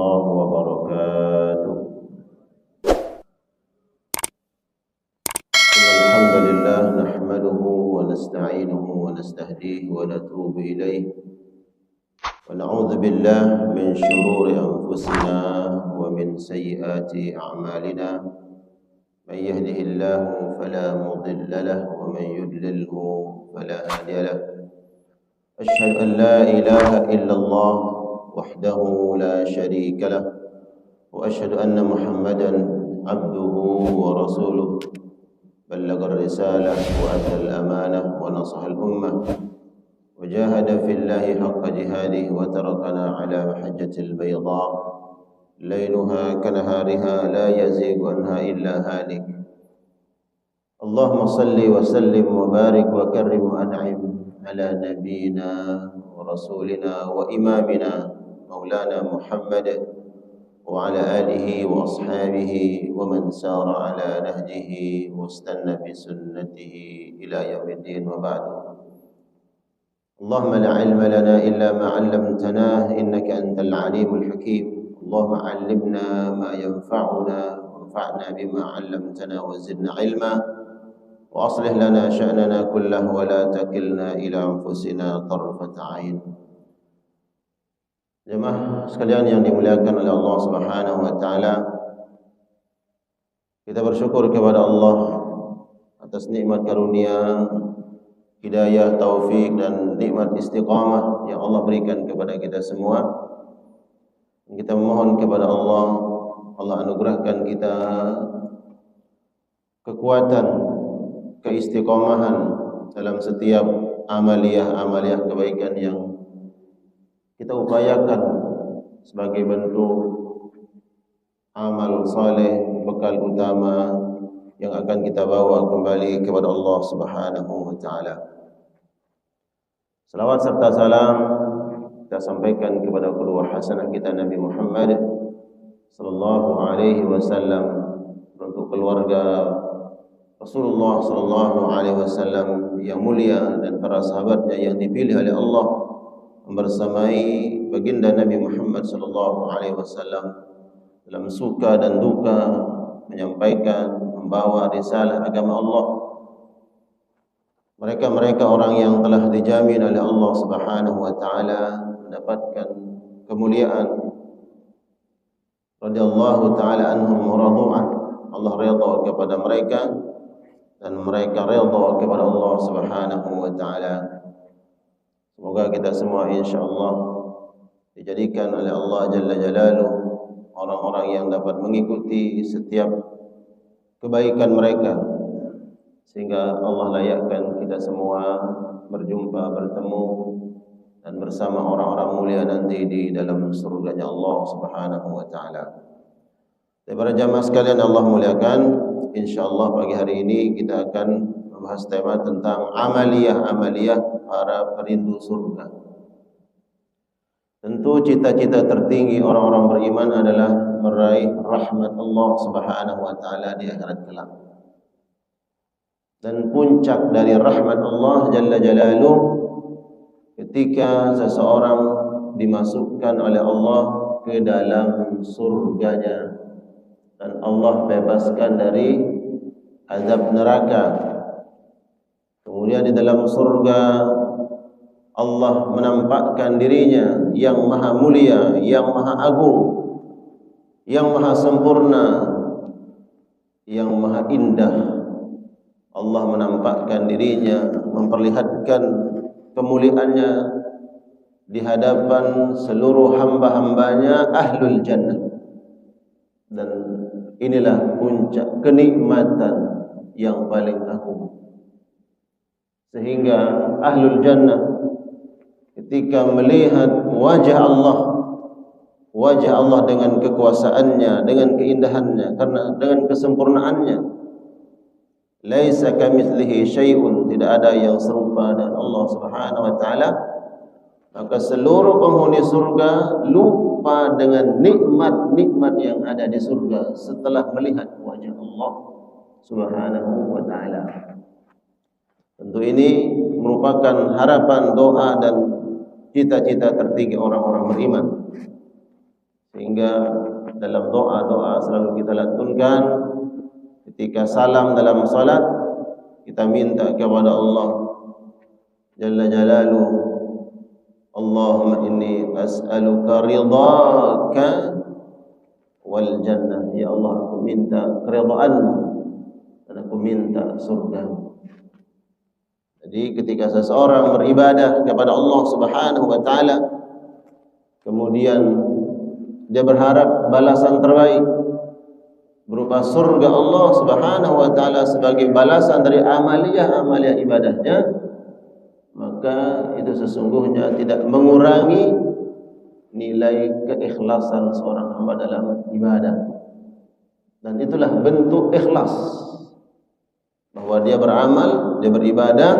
الله وبركاته. إن الحمد لله نحمده ونستعينه ونستهديه ونتوب إليه ونعوذ بالله من شرور أنفسنا ومن سيئات أعمالنا. من يهده الله فلا مضل له ومن يضلله فلا هادي له. أشهد أن لا إله إلا الله وحده لا شريك له وأشهد أن محمدا عبده ورسوله. بلغ الرسالة وأدى الأمانة ونصح الأمة وجاهد في الله حق جهاده وتركنا على محجة البيضاء ليلها كنهارها لا يزيغ عنها إلا هالك. اللهم صل وسلم وبارك وكرم وأنعم على نبينا ورسولنا وإمامنا مولانا محمد وعلى آله وأصحابه ومن سار على نهجه واستنى بسنته إلى يوم الدين. وبعد، اللهم لا علم لنا إلا ما علمتنا إنك أنت العليم الحكيم. اللهم علمنا ما ينفعنا وانفعنا بما علمتنا وزدنا علما وأصلح لنا شأننا كله ولا تكلنا إلى أنفسنا طرفة عين. Jemaah sekalian yang dimuliakan oleh Allah Subhanahu wa taala, kita bersyukur kepada Allah atas nikmat karunia, hidayah, taufik dan nikmat istiqamah yang Allah berikan kepada kita semua. Kita memohon kepada Allah, Allah anugerahkan kita kekuatan, keistiqomahan dalam setiap amaliyah kebaikan yang kita upayakan sebagai bentuk amal saleh, bekal utama yang akan kita bawa kembali kepada Allah Subhanahu wa taala. Salawat serta salam kita sampaikan kepada qudwah hasanah kita Nabi Muhammad sallallahu alaihi wasallam, untuk keluarga Rasulullah sallallahu alaihi wasallam yang mulia dan para sahabatnya yang dipilih oleh Allah membersamai baginda Nabi Muhammad sallallahu alaihi wasallam dalam suka dan duka, menyampaikan, membawa risalah agama Allah. Mereka orang yang telah dijamin oleh Allah Subhanahu wa taala mendapatkan kemuliaan. Radhiyallahu taala anhum wa radu'an. Allah redha kepada mereka dan mereka redha kepada Allah Subhanahu wa taala. Semoga kita semua insyaallah dijadikan oleh Allah Jalla Jalaluh orang-orang yang dapat mengikuti setiap kebaikan mereka, sehingga Allah layakkan kita semua berjumpa, bertemu dan bersama orang-orang mulia nanti di dalam surganya Allah Subhanahu wa taala. Para jamaah sekalian Allah muliakan, insyaallah pagi hari ini kita akan membahas tema tentang amaliyah para perindu surga. Tentu cita-cita tertinggi orang-orang beriman adalah meraih rahmat Allah Subhanahu wa taala di akhirat kelak. Dan puncak dari rahmat Allah Jalla Jalaluh ketika seseorang dimasukkan oleh Allah ke dalam surganya dan Allah bebaskan dari azab neraka. Kemudian di dalam surga Allah menampakkan dirinya yang maha mulia, yang maha agung, yang maha sempurna, yang maha indah. Allah menampakkan dirinya, memperlihatkan kemuliaannya di hadapan seluruh hamba-hambanya ahlul jannah. Dan inilah puncak kenikmatan yang paling agung. Sehingga ahlul jannah ketika melihat wajah Allah dengan kekuasaannya, dengan keindahannya, karena dengan kesempurnaannya, laisa kamitslihi syai'un, tidak ada yang serupa dengan Allah Subhanahu wa taala, maka seluruh penghuni surga lupa dengan nikmat-nikmat yang ada di surga setelah melihat wajah Allah Subhanahu wa taala. Tentu ini merupakan harapan, doa dan cita-cita tertinggi orang-orang beriman. Sehingga dalam doa-doa selalu kita lantunkan ketika salam dalam salat, kita minta kepada Allah Jalla Jalaluhu, Allahumma inni as'aluka ridhaka wal jannah. Ya Allah, aku minta keridhaan-Mu dan aku minta surga. Jadi ketika seseorang beribadah kepada Allah Subhanahu wa taala, kemudian dia berharap balasan terbaik berupa surga Allah Subhanahu wa taala sebagai balasan dari amalia ibadahnya, maka itu sesungguhnya tidak mengurangi nilai keikhlasan seorang hamba dalam ibadah. Dan itulah bentuk ikhlas, bahwa dia beramal, dia beribadah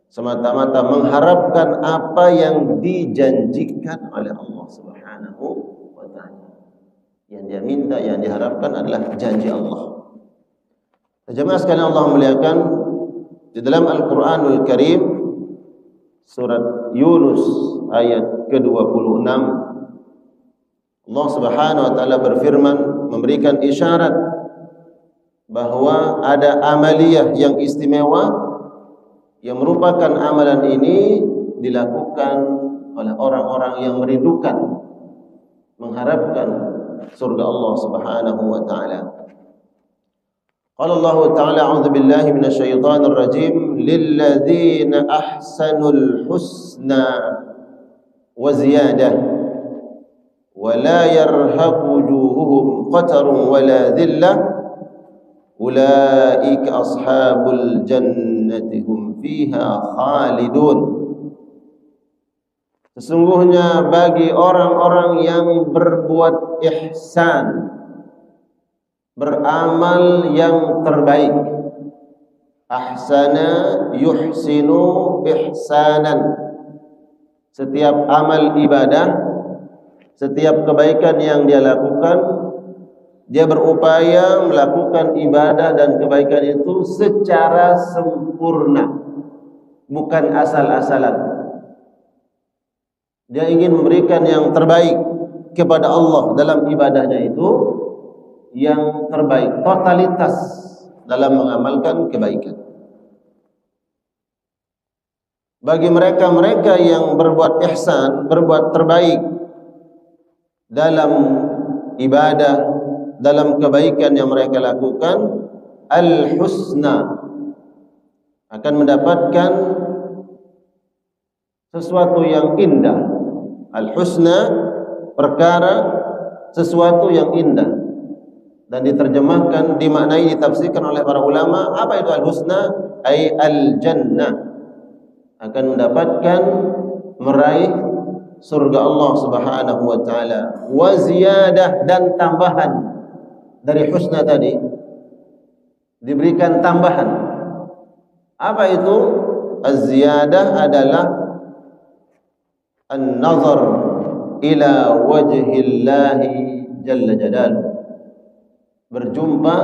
semata-mata mengharapkan apa yang dijanjikan oleh Allah Subhanahu wa taala. Yang dia minta, yang diharapkan adalah janji Allah. Jemaah sekalian Allah muliakan, di dalam Al-Qur'anul Karim surat Yunus ayat ke-26, Allah Subhanahu wa taala berfirman, memberikan isyarat bahwa ada amaliyah yang istimewa yang merupakan amalan ini dilakukan oleh orang-orang yang merindukan, mengharapkan surga Allah Subhanahu wa taala. Qala Allah Ta'ala, a'udzu billahi minasy syaithanir rajim, lil ladzina ahsanul husna wa ziyadah wa la yarhaqu wujuhuhum qatarun wa la dhillah ulaika ashabul jannati hum fiha khalidun. Sesungguhnya bagi orang-orang yang berbuat ihsan, beramal yang terbaik, ahsana yuhsinu ihsanan, setiap amal ibadah, setiap kebaikan yang dia lakukan, dia berupaya melakukan ibadah dan kebaikan itu secara sempurna, bukan asal-asalan. Dia ingin memberikan yang terbaik kepada Allah dalam ibadahnya itu, yang terbaik, totalitas dalam mengamalkan kebaikan. Bagi mereka-mereka yang berbuat ihsan, berbuat terbaik dalam ibadah, dalam kebaikan yang mereka lakukan, al-husna, akan mendapatkan sesuatu yang indah. Al-husna, perkara, sesuatu yang indah. Dan diterjemahkan, dimaknai, ditafsirkan oleh para ulama, apa itu al-husna? Ay al-jannah, akan mendapatkan, meraih surga Allah Subhanahu wa taala. Wa ziyadah, dan tambahan dari husna tadi, diberikan tambahan. Apa itu? Az-ziyadah adalah an-nazar ila wajhillahi jalla jalaluhu, berjumpa,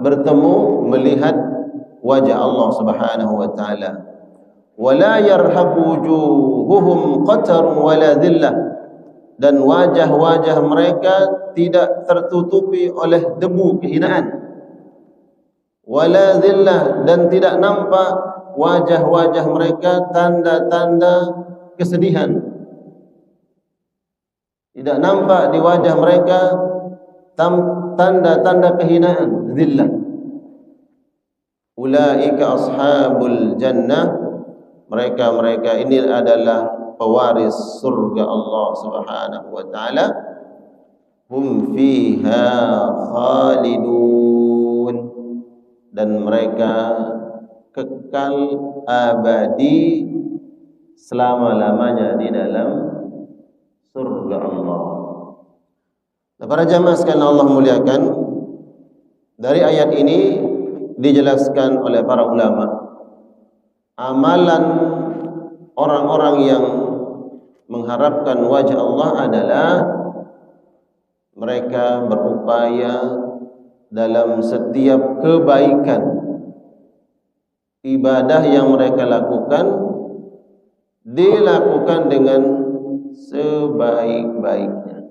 bertemu, melihat wajah Allah Subhanahu wa taala. Wala yarhaqu wujuhuhum qatarun wala dhillah, dan wajah-wajah mereka tidak tertutupi oleh debu kehinaan. Wala dhillah, dan tidak nampak wajah-wajah mereka tanda-tanda kesedihan. Tidak nampak di wajah mereka tanda-tanda kehinaan, zillah. Ulaika ashabul jannah, mereka-mereka ini adalah pewaris surga Allah Subhanahu wa taala. Hum fiha khalidun, dan mereka kekal abadi selama-lamanya di dalam surga Allah. Nah, para jamaah sekalian Allah muliakan, dari ayat ini dijelaskan oleh para ulama, amalan orang-orang yang mengharapkan wajah Allah adalah mereka berupaya dalam setiap kebaikan ibadah yang mereka lakukan, dilakukan dengan sebaik-baiknya.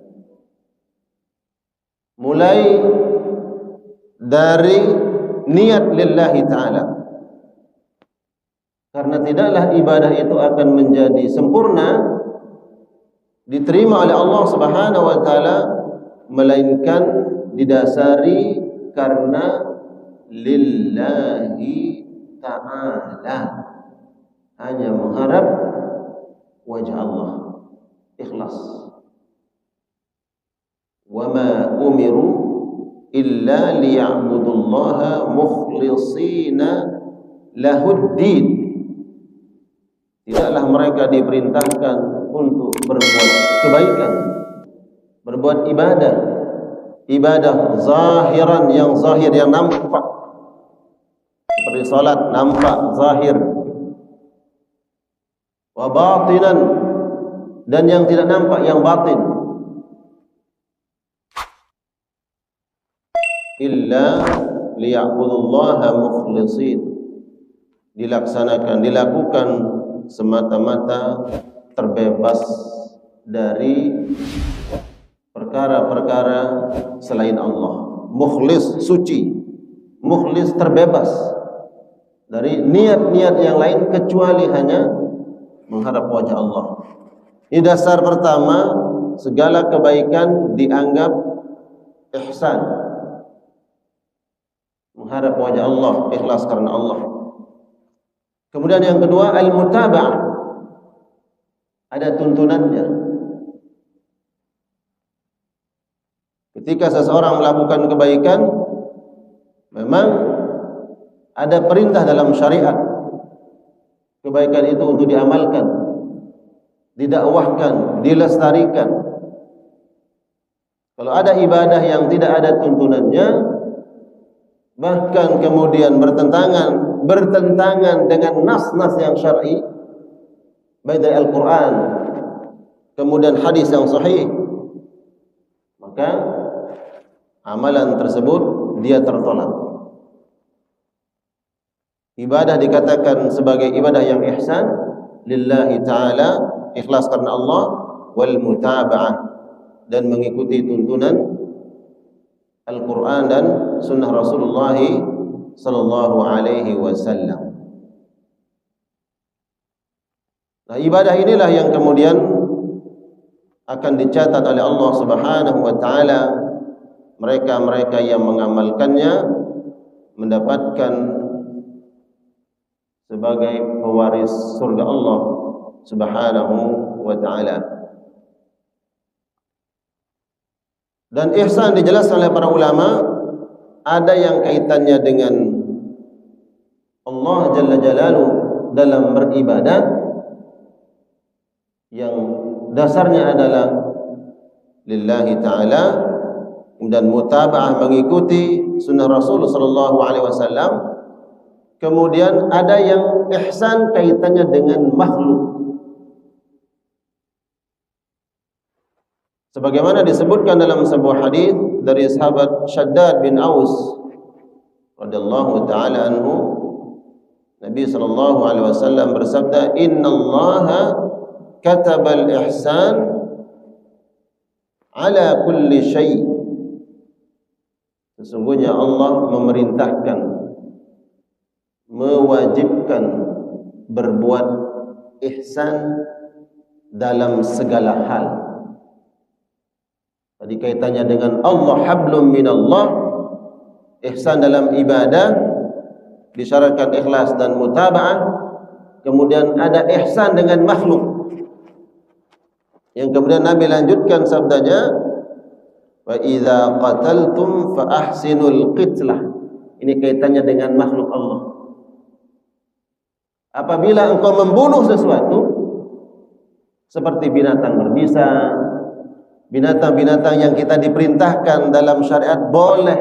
mulai dari niat lillahi ta'ala, karena tidaklah ibadah itu akan menjadi sempurna, diterima oleh Allah Subhanahu wa ta'ala, melainkan didasari karena lillahi ta'ala, hanya mengharap wajah Allah, ikhlas. Wa ma umiru illa liya'budullaha mukhlishina lahuddin. Tidaklah mereka diperintahkan untuk berbuat kebaikan, berbuat ibadah zahiran, yang zahir, yang nampak, seperti salat nampak zahir, wa batinan, dan yang tidak nampak, yang batin. Illa liya'budullaha mukhlishin, dilakukan semata-mata terbebas dari perkara-perkara selain Allah. Mukhlis, suci. Mukhlis, terbebas dari niat-niat yang lain kecuali hanya mengharap wajah Allah. Ini dasar pertama, segala kebaikan dianggap ihsan, mengharap wajah Allah, ikhlas karena Allah. Kemudian yang kedua, al-mutaba'ah, ada tuntunannya. Ketika seseorang melakukan kebaikan, memang ada perintah dalam syariat kebaikan itu untuk diamalkan, didakwahkan, dilestarikan. Kalau ada ibadah yang tidak ada tuntunannya, bahkan kemudian bertentangan dengan nas-nas yang syar'i, baik dari Al-Quran kemudian hadis yang sahih, maka amalan tersebut dia tertolak. Ibadah dikatakan sebagai ibadah yang ihsan lillahi ta'ala, ikhlas karena Allah, wal mutaba'ah, dan mengikuti tuntunan Al-Quran dan sunnah Rasulullah sallallahu alaihi wasallam. Nah, ibadah inilah yang kemudian akan dicatat oleh Allah Subhanahu wa ta'ala. Mereka-mereka yang mengamalkannya mendapatkan sebagai pewaris surga Allah Subhanahu wa ta'ala. Dan ihsan dijelaskan oleh para ulama, ada yang kaitannya dengan Allah Jalla Jalaluhu dalam beribadah, yang dasarnya adalah lillahi ta'ala, dan mutaba'ah, mengikuti sunnah Rasul sallallahu alaihi wasallam. Kemudian ada yang ihsan kaitannya dengan makhluk, sebagaimana disebutkan dalam sebuah hadis dari sahabat Shaddad bin Aus radhiyallahu taala anhu. Nabi sallallahu alaihi wasallam bersabda, "Innallaha katabal ihsan ala kulli syai'." Sesungguhnya Allah memerintahkan, mewajibkan berbuat ihsan dalam segala hal. Tadi kaitannya dengan Allah, hablum minallah. Ihsan dalam ibadah disyaratkan ikhlas dan mutaba'ah. Kemudian ada ihsan dengan makhluk, yang kemudian Nabi lanjutkan sabdanya, wa idza qataltum fa ahsinul qitlah. Ini kaitannya dengan makhluk Allah. Apabila engkau membunuh sesuatu, seperti binatang berbisa, binatang-binatang yang kita diperintahkan dalam syariat boleh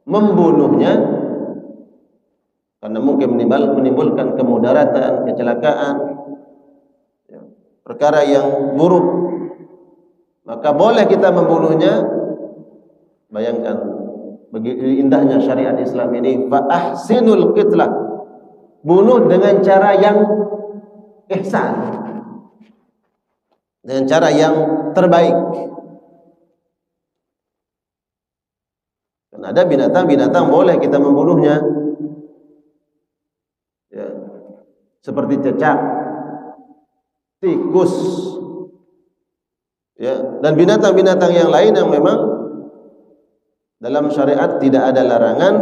membunuhnya, karena mungkin menimbulkan kemudaratan, kecelakaan, perkara yang buruk, maka boleh kita membunuhnya. Bayangkan begitu indahnya syariat Islam ini. Fa ahsinul qitlah, bunuh dengan cara yang ihsan, dengan cara yang terbaik. Karena ada binatang-binatang boleh kita membunuhnya, ya, seperti cecak, tikus, ya, dan binatang-binatang yang lain yang memang dalam syariat tidak ada larangan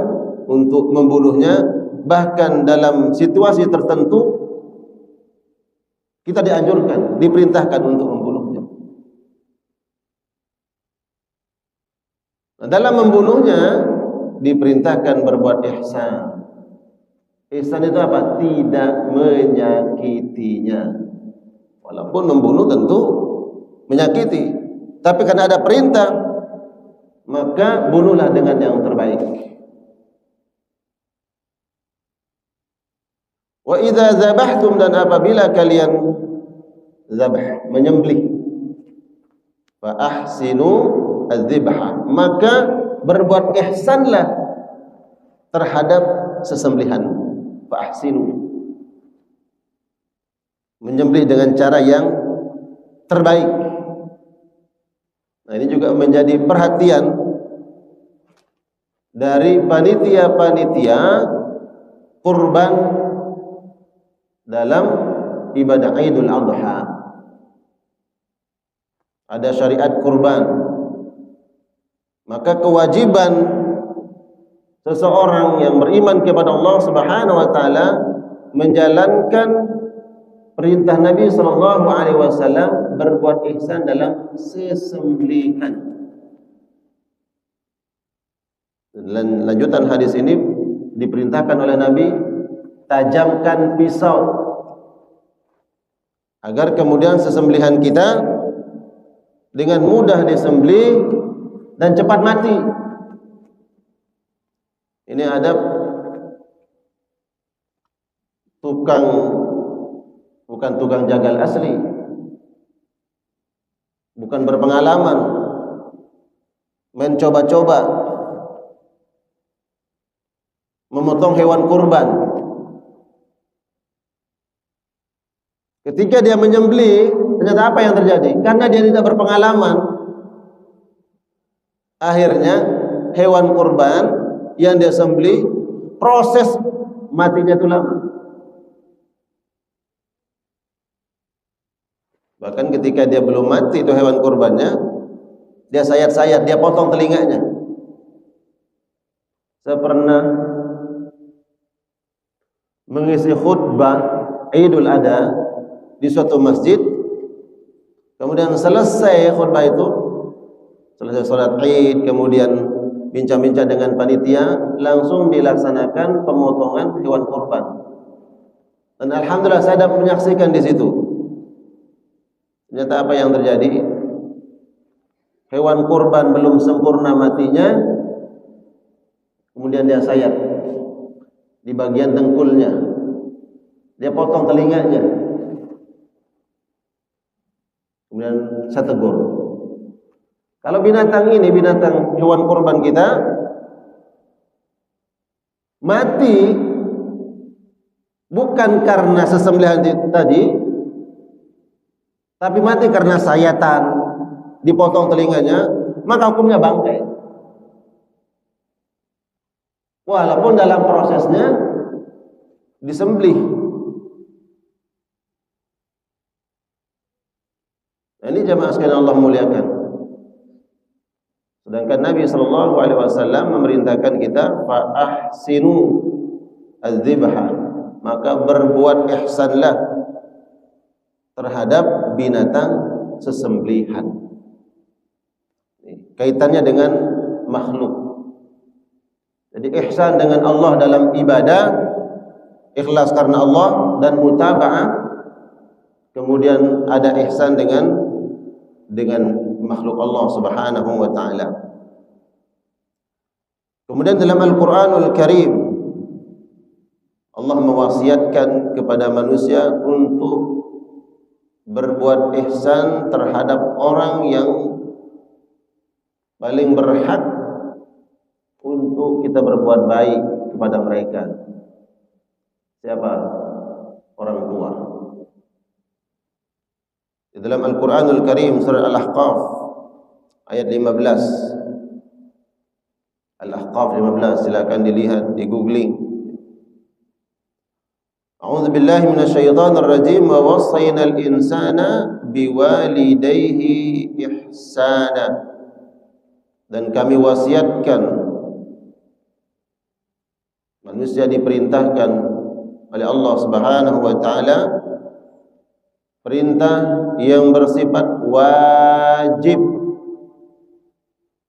untuk membunuhnya. Bahkan dalam situasi tertentu kita dianjurkan, diperintahkan untuk membunuhnya. Nah, dalam membunuhnya diperintahkan berbuat ihsan. Ihsan itu apa? Tidak menyakitinya. Walaupun membunuh tentu menyakiti, tapi karena ada perintah, maka bunuhlah dengan yang terbaik. Wa idza zabahtum, dan apabila kalian zabah, menyembelih, fa ahsinu az-zibha, maka berbuat ihsanlah terhadap sesembelihan. Fa ahsinu, menyembelih dengan cara yang terbaik. Nah, ini juga menjadi perhatian dari panitia-panitia kurban dalam ibadah Idul Adha. Ada syariat kurban, maka kewajiban seseorang yang beriman kepada Allah Subhanahu wa taala menjalankan perintah Nabi sallallahu alaihi wasallam berbuat ihsan dalam sesembelihan. Dan lanjutan hadis ini diperintahkan oleh Nabi, tajamkan pisau agar kemudian sesembelihan kita dengan mudah disembelih dan cepat mati. Ini adab bukan tukang jagal asli, bukan berpengalaman, mencoba-coba memotong hewan kurban. Ketika dia menyembelih, ternyata apa yang terjadi? Karena dia tidak berpengalaman, akhirnya hewan kurban yang dia sembelih, proses matinya itu lama. Bahkan ketika dia belum mati itu hewan kurbannya, dia sayat-sayat, dia potong telinganya. Saya pernah mengisi khutbah Idul Adha di suatu masjid. Kemudian selesai khutbah itu, selesai sholat Id, kemudian bincang-bincang dengan panitia, langsung dilaksanakan pemotongan hewan kurban. Dan alhamdulillah saya dapat menyaksikan di situ. Ternyata apa yang terjadi? Hewan kurban belum sempurna matinya, kemudian dia sayat di bagian dengkulnya, dia potong telinganya. Kemudian saya tegur, kalau binatang ini, binatang hewan kurban kita mati bukan karena sesembelihan tadi, tapi mati karena sayatan, dipotong telinganya, maka hukumnya bangkai. Walaupun dalam prosesnya disembelih. Nah, ini jamaah sekalian Allah muliakan. Sedangkan Nabi sallallahu alaihi wasallam memerintahkan kita fa ahsinu az-zibha, maka berbuat ihsanlah terhadap binatang sesembelihan. Kaitannya dengan makhluk. Jadi ihsan dengan Allah dalam ibadah, ikhlas karena Allah dan mutaba'ah. Kemudian ada ihsan dengan makhluk Allah Subhanahu wa taala. Kemudian dalam Al-Qur'anul Karim Allah mewasiatkan kepada manusia untuk berbuat ihsan terhadap orang yang paling berhak untuk kita berbuat baik kepada mereka. Siapa? Orang tua. Di dalam Al-Qur'anul Karim surah Al-Ahqaf ayat 15, Al-Ahqaf 15, silakan dilihat di googling. A'udzu billahi minasyaitonir rajim. Wa wassaynal insana biwalidayhi ihsana. Dan kami wasiatkan, manusia diperintahkan oleh Allah Subhanahu wa taala perintah yang bersifat wajib.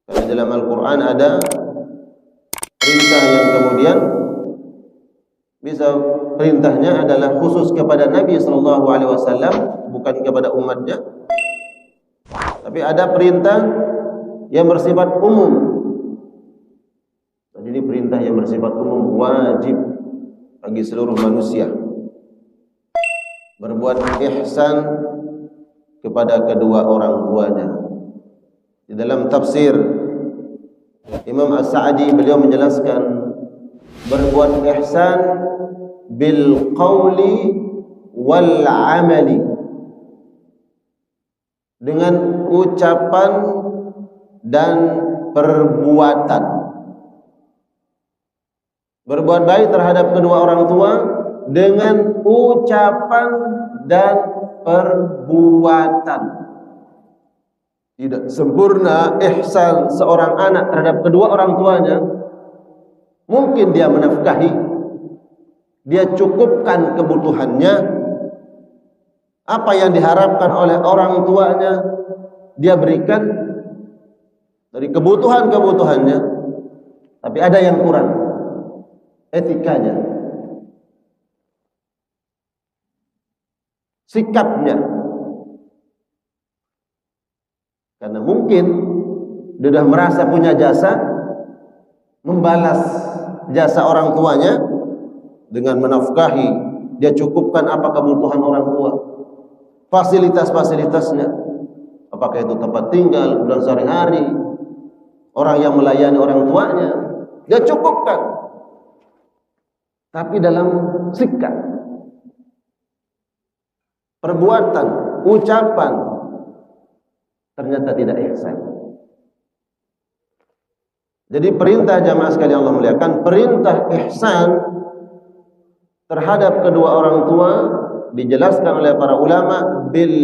Karena dalam Al-Qur'an ada perintah yang kemudian bisa perintahnya adalah khusus kepada Nabi sallallahu alaihi wasallam, bukan kepada umatnya. Tapi ada perintah yang bersifat umum. Jadi ini perintah yang bersifat umum, wajib bagi seluruh manusia. Berbuat ihsan kepada kedua orang tuanya. Di dalam tafsir Imam As-Sa'di beliau menjelaskan berbuat ihsan bil qawli wal amali, dengan ucapan dan perbuatan. Berbuat baik terhadap kedua orang tua dengan ucapan dan perbuatan. Tidak sempurna ihsan seorang anak terhadap kedua orang tuanya. Mungkin dia menafkahi, dia cukupkan kebutuhannya, apa yang diharapkan oleh orang tuanya dia berikan dari kebutuhan-kebutuhannya, tapi ada yang kurang, etikanya, sikapnya. Karena mungkin dia sudah merasa punya jasa, membalas jasa orang tuanya dengan menafkahi, dia cukupkan apa kebutuhan orang tua, fasilitas-fasilitasnya, apakah itu tempat tinggal, kebutuhan sehari-hari, orang yang melayani orang tuanya, dia cukupkan. Tapi dalam sikap, perbuatan, ucapan, ternyata tidak ihsan. Jadi perintah jamaah sekalian Allah muliakan, perintah ihsan terhadap kedua orang tua dijelaskan oleh para ulama bil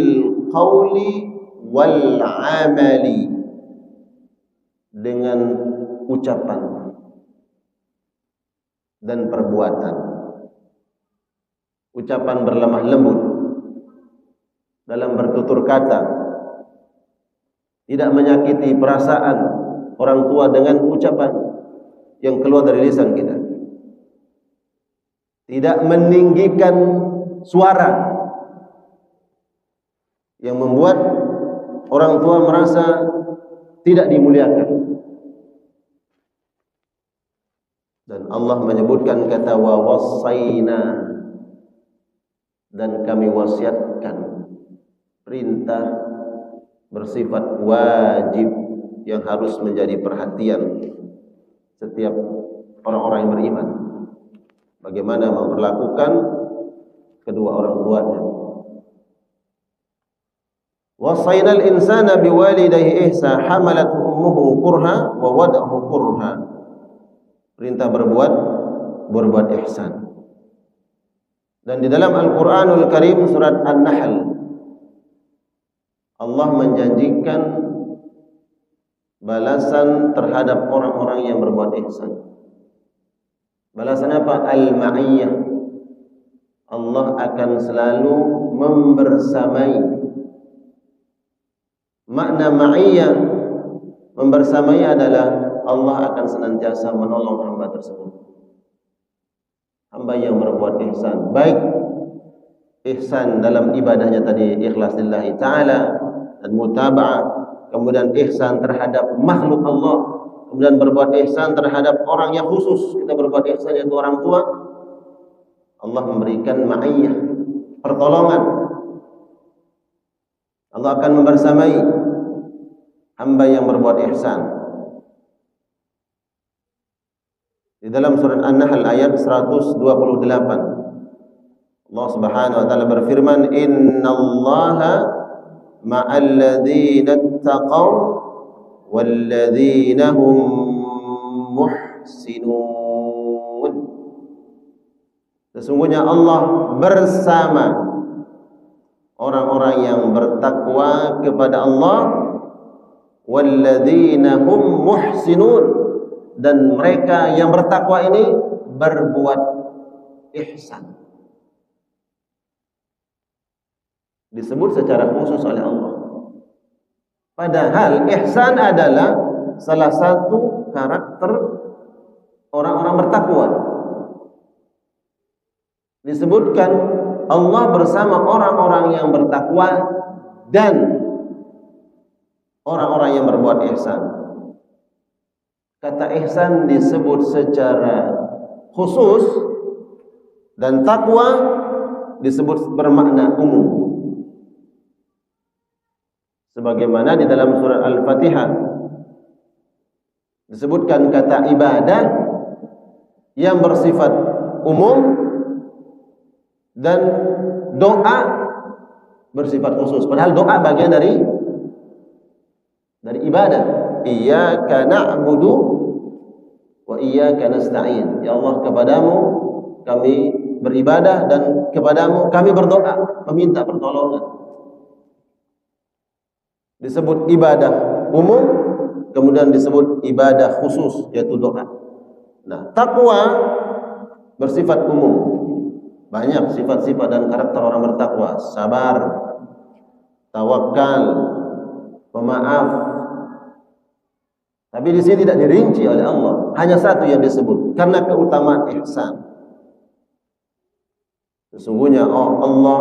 qawli wal amali, dengan ucapan dan perbuatan. Ucapan berlemah lembut dalam bertutur kata, tidak menyakiti perasaan orang tua dengan ucapan yang keluar dari lisan kita, tidak meninggikan suara yang membuat orang tua merasa tidak dimuliakan. Dan Allah menyebutkan kata wa wassayna, dan kami wasiatkan, perintah bersifat wajib yang harus menjadi perhatian setiap orang-orang yang beriman, bagaimana memperlakukan kedua orang tuanya. Wassaynal insana biwalidayhi ihsana hamalathu ummuhu kurha wa wada'ahu kurha. Perintah berbuat ihsan. Dan di dalam Al-Qur'anul Karim surat An-Nahl, Allah menjanjikan balasan terhadap orang-orang yang berbuat ihsan. Balasan apa? Al-ma'iyyah. Allah akan selalu membersamai. Makna ma'iyyah, membersamai adalah Allah akan senantiasa menolong hamba tersebut. Hamba yang berbuat ihsan, baik ihsan dalam ibadahnya tadi ikhlas lillahi ta'ala dan mutaba'ah, kemudian ihsan terhadap makhluk Allah, kemudian berbuat ihsan terhadap orang yang khusus kita berbuat ihsan, yaitu orang tua. Allah memberikan ma'iyyah, pertolongan. Allah akan membersamai hamba yang berbuat ihsan. Di dalam surat An-Nahl ayat 128, Allah Subhanahu wa taala berfirman, innallaha ma'al ladzina ittaqaw wal ladzina hum muhsinun. Sesungguhnya Allah bersama orang-orang yang bertakwa kepada Allah, walladzina hum muhsinun, dan mereka yang bertakwa ini berbuat ihsan. Disebut secara khusus oleh Allah. Padahal ihsan adalah salah satu karakter orang-orang bertakwa. Disebutkan Allah bersama orang-orang yang bertakwa dan orang-orang yang berbuat ihsan. Kata ihsan disebut secara khusus dan takwa disebut bermakna umum. Sebagaimana di dalam surah Al-Fatihah disebutkan kata ibadah yang bersifat umum dan doa bersifat khusus. Padahal doa bagian dari ibadah. Iyyaka na'budu wa iyyaka nasta'in. Ya Allah, kepadamu kami beribadah dan kepadamu kami berdoa, meminta pertolongan. Disebut ibadah umum, kemudian disebut ibadah khusus, yaitu doa. Nah, takwa bersifat umum. Banyak sifat-sifat dan karakter orang bertakwa: sabar, tawakal, pemaaf. Tapi di sini tidak dirinci oleh Allah, hanya satu yang disebut karena keutamaan ihsan. Sesungguhnya Allah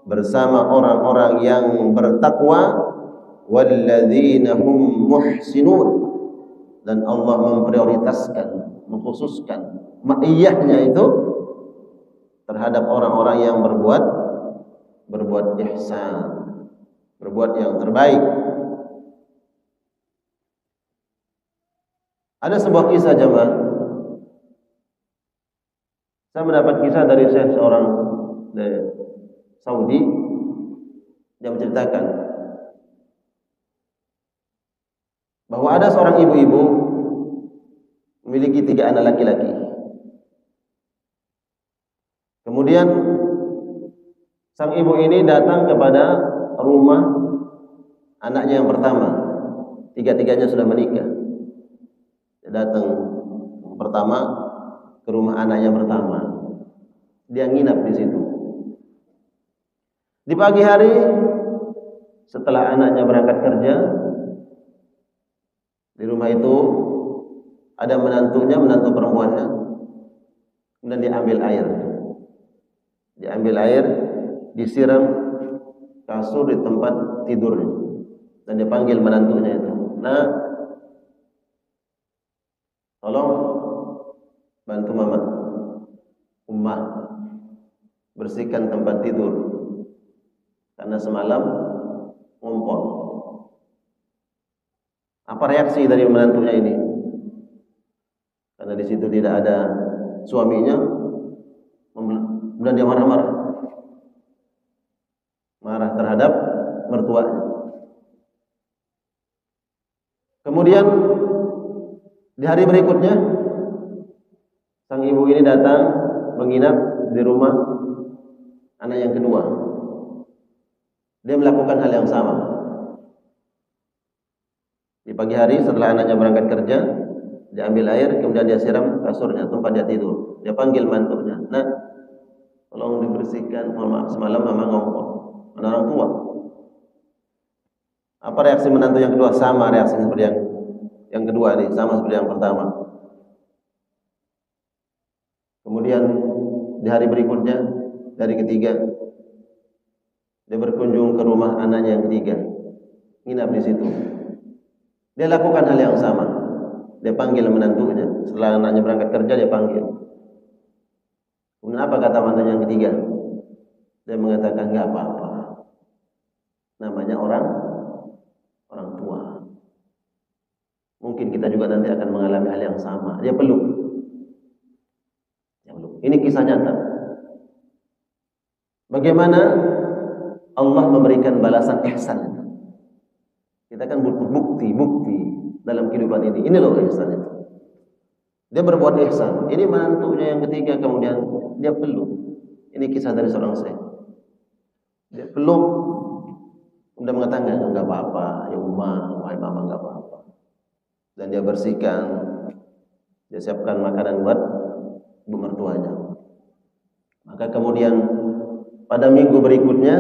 bersama orang-orang yang bertakwa, walladzina hum muhsinun, dan Allah memprioritaskan, mengkhususkan ma'iyahnya itu terhadap orang-orang yang berbuat ihsan, berbuat yang terbaik. Ada sebuah kisah jemaah. Saya mendapat kisah dari seorang dari Saudi yang menceritakan bahwa ada seorang ibu-ibu memiliki 3 anak laki-laki. Kemudian sang ibu ini datang kepada rumah anaknya yang pertama. 3-tiganya sudah menikah. Dia datang pertama ke rumah anaknya pertama. Dia nginap di situ. Di pagi hari setelah anaknya berangkat kerja, di rumah itu ada menantunya, menantu perempuannya. Kemudian diambil air. Diambil air, disiram kasur di tempat tidurnya. Dan dipanggil menantunya itu. Nah, tolong bantu mama, ummah, bersihkan tempat tidur. Karena semalam ngumpul. Apa reaksi dari menantunya ini? Karena di situ tidak ada suaminya, kemudian dia marah-marah, marah terhadap mertuanya. Kemudian di hari berikutnya, sang ibu ini datang menginap di rumah anak yang kedua. Dia melakukan hal yang sama. Di pagi hari setelah anaknya berangkat kerja, dia ambil air, kemudian dia siram kasurnya, tempat dia tidur. Dia panggil mantunya, "Nak, tolong dibersihkan, maaf semalam mama ngompol." Ada orang tua. Apa reaksi menantu yang kedua? Sama reaksi seperti yang kedua nih, sama seperti yang pertama. Kemudian di hari berikutnya, dari ketiga, dia berkunjung ke rumah anaknya yang ketiga, nginap di situ. Dia lakukan hal yang sama. Dia panggil menantunya. Setelah anaknya berangkat kerja, dia panggil. Kemudian apa kata mantunya yang ketiga? Dia mengatakan, "Enggak apa-apa. Namanya orang tua. Mungkin kita juga nanti akan mengalami hal yang sama." Dia peluk. Ini kisah nyata. Bagaimana Allah memberikan balasan ihsan. Kita kan butuh bukti dalam kehidupan ini. Ini loh ihsan itu. Dia berbuat ihsan. Ini menantunya yang ketiga, kemudian dia peluk. Ini kisah dari seorang syekh. Dia peluk, kemudian mengatakan enggak apa-apa, ya Umma, wahai mama, enggak apa-apa. Dan dia bersihkan, dia siapkan makanan buat ibu mertuanya. Maka kemudian pada minggu berikutnya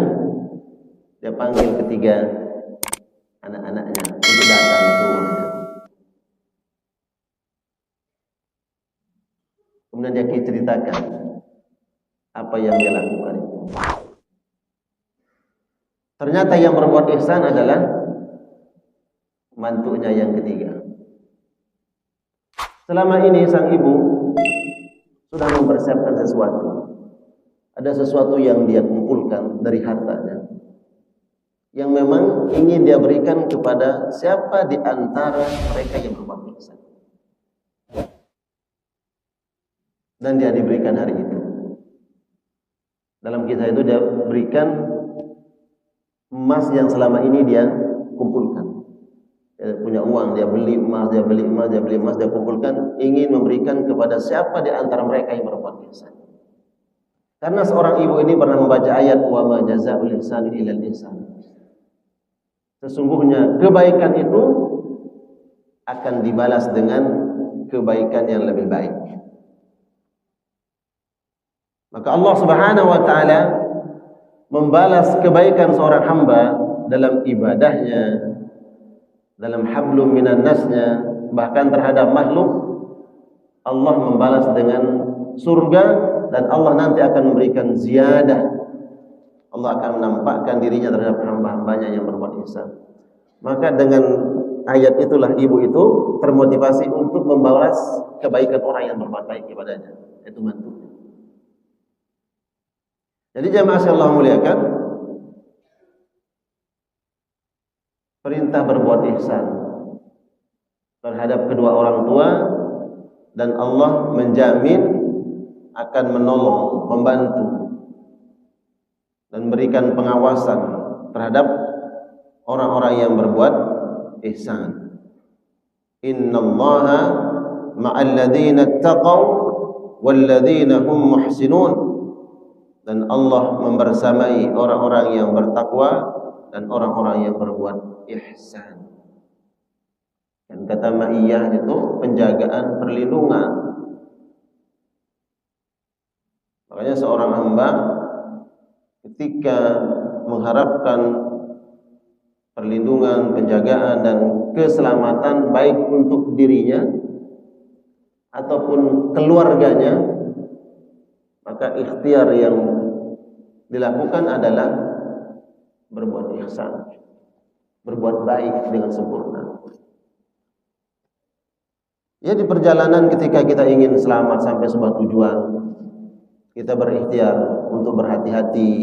dia panggil ketiga anak-anaknya untuk datang ke rumahnya. Kemudian dia ceritakan apa yang dia lakukan itu. Ternyata yang berbuat ihsan adalah mantunya yang ketiga. Selama ini sang ibu sudah mempersiapkan sesuatu. Ada sesuatu yang dia kumpulkan dari hartanya, yang memang ingin dia berikan kepada siapa di antara mereka yang berbuat ihsan. Dan dia diberikan hari itu. Dalam kisah itu dia berikan emas yang selama ini dia kumpulkan. Dia punya uang, dia beli emas, dia beli emas, dia beli emas, dia kumpulkan, ingin memberikan kepada siapa di antara mereka yang berbuat ihsan. Karena seorang ibu ini pernah membaca ayat wa ma jazaa'ul ihsani illal ihsan. Sesungguhnya kebaikan itu akan dibalas dengan kebaikan yang lebih baik. Maka Allah Subhanahu wa taala membalas kebaikan seorang hamba dalam ibadahnya, dalam hablum minan nasnya, bahkan terhadap makhluk. Allah membalas dengan surga, dan Allah nanti akan memberikan ziyadah. Allah akan menampakkan dirinya terhadap hamba-hambanya yang berbuat ihsan. Maka dengan ayat itulah ibu itu termotivasi untuk membalas kebaikan orang yang berbuat baik kepadanya, itu mantu. Jadi jamaah yang Allah muliakan, perintah berbuat ihsan terhadap kedua orang tua, dan Allah menjamin akan menolong, membantu, dan berikan pengawasan terhadap orang-orang yang berbuat ihsan. Innallaha ma'al ladzina taqaw wal ladzina hum muhsinun. Dan Allah membersamai orang-orang yang bertakwa dan orang-orang yang berbuat ihsan. Dan kata ma'iyah itu penjagaan, perlindungan. Makanya seorang hamba ketika mengharapkan perlindungan, penjagaan, dan keselamatan baik untuk dirinya ataupun keluarganya, maka ikhtiar yang dilakukan adalah berbuat ihsan, berbuat baik dengan sempurna. Ya, di perjalanan ketika kita ingin selamat sampai sebuah tujuan, kita berikhtiar untuk berhati-hati.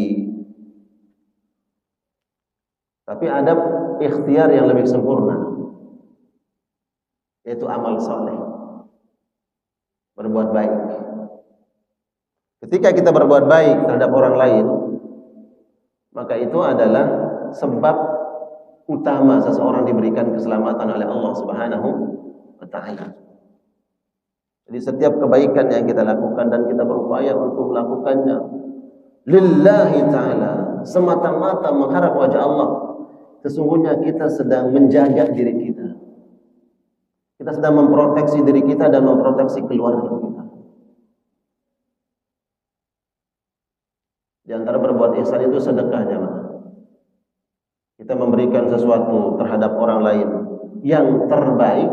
Tapi ada ikhtiar yang lebih sempurna, yaitu amal soleh, berbuat baik. Ketika kita berbuat baik terhadap orang lain, maka itu adalah sebab utama seseorang diberikan keselamatan oleh Allah Subhanahu wa taala. Jadi setiap kebaikan yang kita lakukan dan kita berupaya untuk melakukannya lillahi ta'ala, semata-mata mengharap wajah Allah, sesungguhnya kita sedang menjaga diri kita. Kita sedang memproteksi diri kita dan memproteksi keluarga kita. Di antara berbuat ihsan itu sedekah, jemaah. Kita memberikan sesuatu terhadap orang lain yang terbaik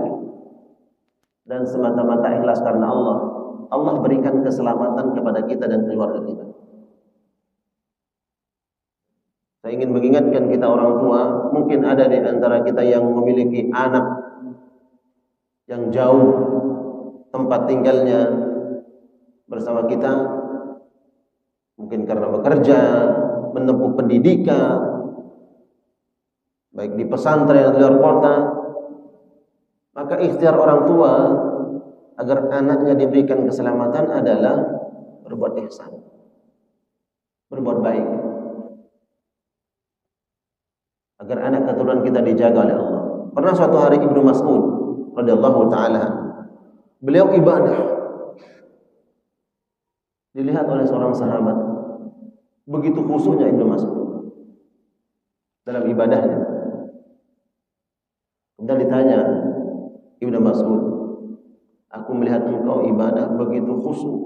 dan semata-mata ikhlas karena Allah. Allah berikan keselamatan kepada kita dan keluarga kita. Saya ingin mengingatkan kita orang tua, mungkin ada di antara kita yang memiliki anak yang jauh tempat tinggalnya bersama kita, mungkin karena bekerja, menempuh pendidikan, baik di pesantren atau di luar kota. Maka ikhtiar orang tua agar anaknya diberikan keselamatan adalah berbuat ihsan, berbuat baik, agar anak keturunan kita dijaga oleh Allah. Pernah suatu hari Ibnu Mas'ud radhiyallahu taala Beliau ibadah. Dilihat oleh seorang sahabat, begitu khusyuknya Ibnu Mas'ud dalam ibadahnya. Kemudian ditanya Ibnu Mas'ud, aku melihat engkau ibadah begitu khusyuk,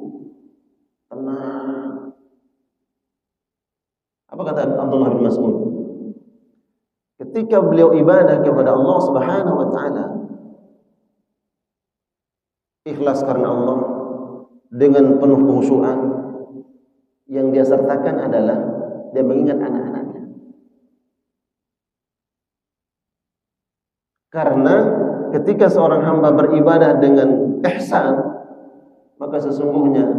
tenang. Apa kata Abdullah bin Mas'ud? Ketika beliau ibadah kepada Allah Subhanahu wa taala, ikhlas karena Allah dengan penuh kekhusyukan, yang dia sertakan adalah dia mengingat anak-anaknya. Karena ketika seorang hamba beribadah dengan ihsan, maka sesungguhnya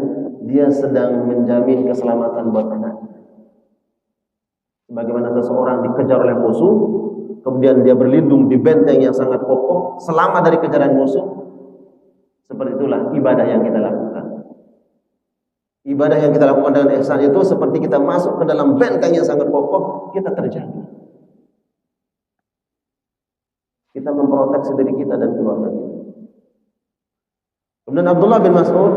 dia sedang menjamin keselamatan buat anaknya. Sebagaimana seseorang dikejar oleh musuh, kemudian dia berlindung di benteng yang sangat kokoh, selamat dari kejaran musuh. Seperti itulah ibadah yang kita lakukan. Ibadah yang kita lakukan dengan ihsan itu seperti kita masuk ke dalam benteng yang sangat kokoh, kita terjaga. Kita memproteksi diri kita dan keluarga kita. Kemudian Abdullah bin Mas'ud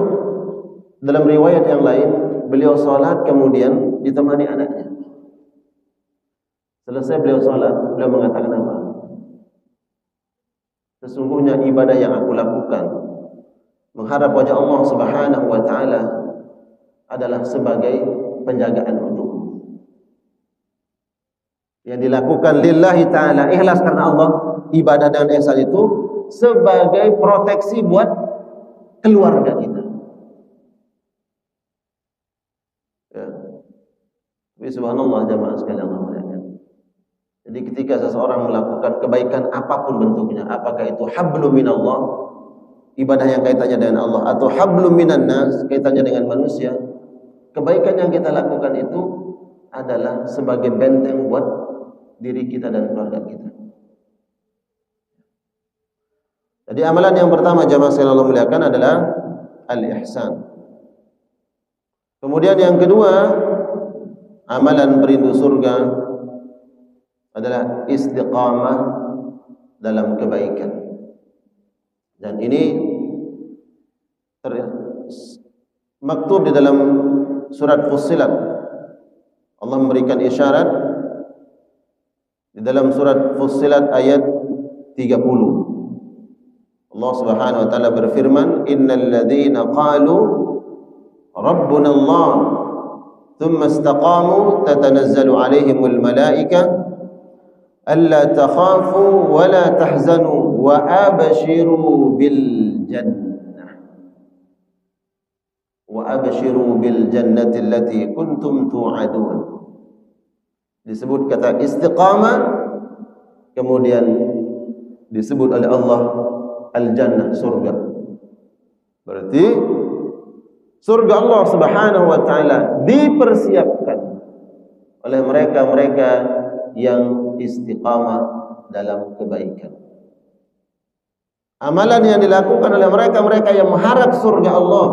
dalam riwayat yang lain, beliau sholat kemudian ditemani anaknya. Selesai beliau sholat, beliau mengatakan apa? Sesungguhnya ibadah yang aku lakukan, mengharap wajah Allah Subhanahu wa taala, adalah sebagai penjagaan untukku. Yang dilakukan lillahi ta'ala, ikhlas karena Allah, ibadah dengan ihsan itu sebagai proteksi buat keluarga kita. Ya. Tapi subhanallah jamaah sekalian Allah muliakan. Jadi ketika seseorang melakukan kebaikan apapun bentuknya, apakah itu hablum minallah, ibadah yang kaitannya dengan Allah, atau hablum minan nas, kaitannya dengan manusia, kebaikan yang kita lakukan itu adalah sebagai benteng buat diri kita dan keluarga kita. Jadi amalan yang pertama jamaah sekalian Allah muliakan adalah al-ihsan. Kemudian yang kedua, amalan perindu surga adalah istiqamah dalam kebaikan. Dan ini maktub di dalam surat Fussilat. Allah memberikan isyarat di dalam surat Fussilat ayat 30. Allah Subhanahu wa taala berfirman, "Innal ladzina qalu rabbuna Allah thumma istaqamu tatanazzalu 'alaihimul malaikah alla takhafu wa la tahzanu wa abshiru bil jannah wa abshiru bil jannati allati kuntum tu'adun." Disebut kata istiqamah, kemudian disebut oleh Allah al-jannah, surga. Berarti surga Allah Subhanahu wa taala dipersiapkan oleh mereka-mereka yang istiqamah dalam kebaikan. Amalan yang dilakukan oleh mereka-mereka yang mengharap surga Allah,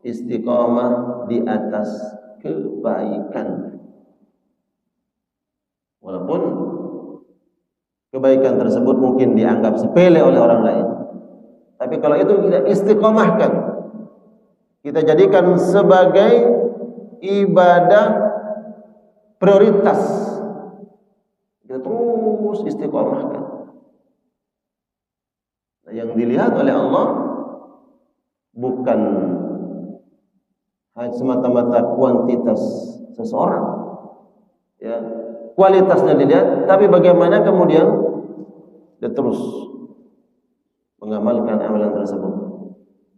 istiqamah di atas kebaikan. Walaupun kebaikan tersebut mungkin dianggap sepele oleh orang lain, tapi kalau itu kita istiqomahkan, kita jadikan sebagai ibadah prioritas, kita terus istiqomahkan. Yang dilihat oleh Allah bukan hanya semata-mata kuantitas seseorang, ya, kualitasnya dilihat, tapi bagaimana kemudian dia terus mengamalkan amalan tersebut,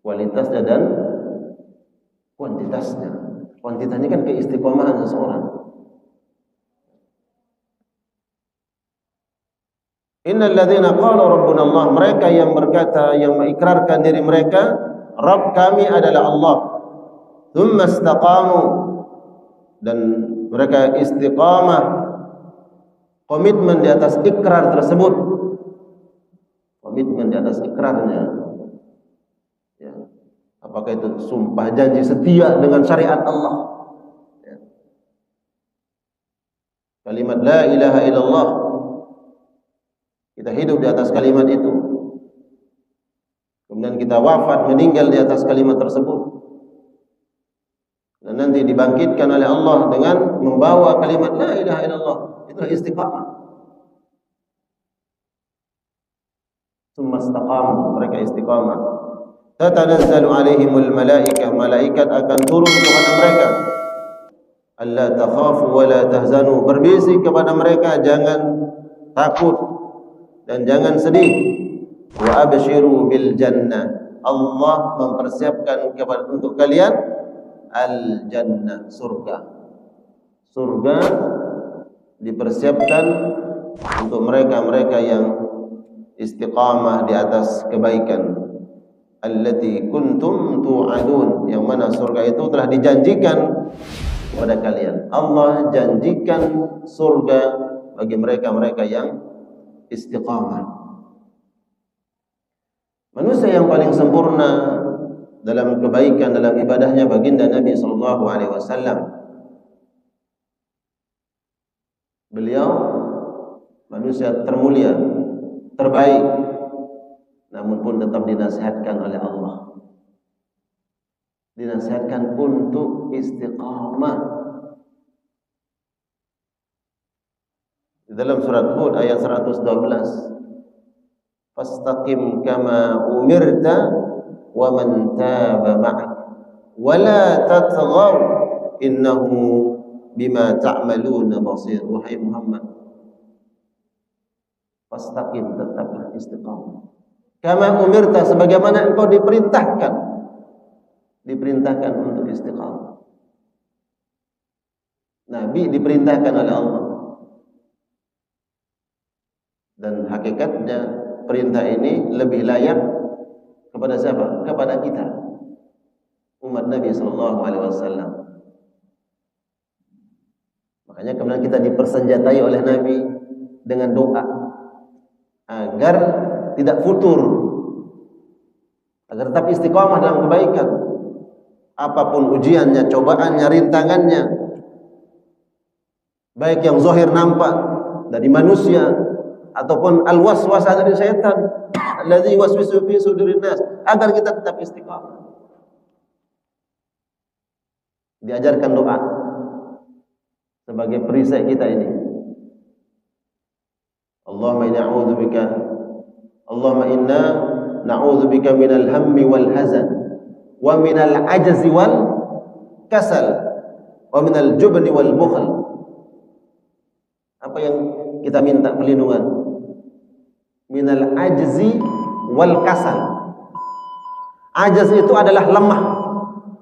kualitasnya dan kuantitasnya. Kuantitasnya kan keistiqomahan seseorang. Innal ladzina qalu rabbuna Allah, mereka yang berkata, yang mengikrarkan diri mereka, Rabb kami adalah Allah. Tsumma istaqamu, dan mereka istiqamah, komitmen di atas ikrar tersebut, komitmen di atas ikrarnya, ya. Apakah itu sumpah janji setia dengan syariat Allah, ya. Kalimat la ilaha illallah, kita hidup di atas kalimat itu. kemudian kita wafat, meninggal di atas kalimat tersebut, dan nanti dibangkitkan oleh Allah dengan membawa kalimat la ilaha illallah, itulah istiqamah. Tsumma istaqamu, mereka istiqamah. Tatanazzalu alaihimul malaikah, malaikat akan turun kepada mereka. Alla takhafu wa la tahzanu, berbisik kepada mereka, jangan takut dan jangan sedih. Wa abshiru bil jannah, Allah mempersiapkan untuk kalian al jannah, surga. Surga dipersiapkan untuk mereka-mereka yang istiqamah di atas kebaikan. Allati kuntum tu'adun, yang mana surga itu telah dijanjikan kepada kalian. Allah janjikan surga bagi mereka-mereka yang istiqamah. Manusia yang paling sempurna dalam kebaikan, dalam ibadahnya, baginda Nabi sallallahu alaihi wasallam. Beliau manusia termulia, terbaik, namun pun tetap dinasihatkan oleh Allah. Dinasihatkan untuk istiqamah. Di dalam surat Hud ayat 112, fastaqim kama umirta wa man taba ma'ak wa la tatghaw innahu bima ta'maluna basir. Wahai Muhammad, fastaqim, tetaplah istiqamah. Kama umirta, sebagaimana engkau diperintahkan untuk istiqamah. Nabi diperintahkan oleh Allah, dan hakikatnya perintah ini lebih layak kepada siapa? Kepada kita, umat Nabi sallallahu alaihi wasallam. Makanya kemudian kita dipersenjatai oleh Nabi dengan doa agar tidak futur, agar tetap istiqamah dalam kebaikan. Apapun ujiannya, cobaannya, rintangannya, baik yang zahir nampak dari manusia ataupun al-waswasah dari syaitan, alladzi waswisu fi sudurin nas, agar kita tetap istiqamah. Diajarkan doa sebagai perisai kita ini. Allahumma inna na'udzubika minal hammi wal hazan wa minal ajzi wal kasal wa minal jubni wal bukhl. Apa yang kita minta perlindungan? Minal ajzi wal kasal. Ajaz itu adalah lemah,